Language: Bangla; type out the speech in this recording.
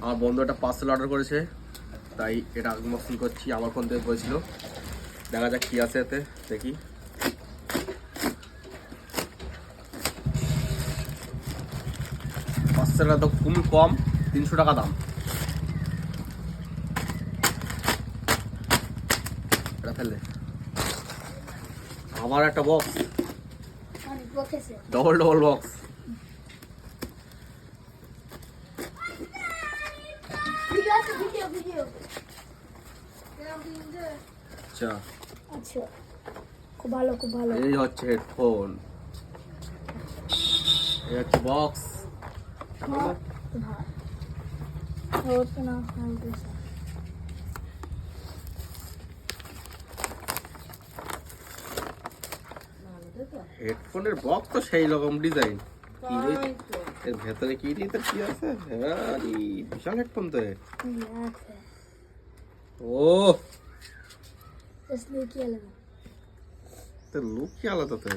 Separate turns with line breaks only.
আমার বন্ধু একটা পার্সেল অর্ডার করেছে, তাই এটা আনবক্সিং করছি। আমার ফোন থেকে করেছিল, দেখা যাক কি আছে এতে, দেখি। পার্সেলটা তো খুবই কম, 300 টাকা দাম। এটা ফেললে আমার একটা বক্স, ডবল বক্স। আচ্ছা
আচ্ছা, খুব ভালো খুব ভালো।
এই হচ্ছে হেডফোন, এই হচ্ছে বক্স। হেডফোনের বক্স তো সেই রকম ডিজাইন, এর ভেতরে কি কি আছে? আরে বিশাল হেডফোন তো। ও তো লুক কি আলাদা তো।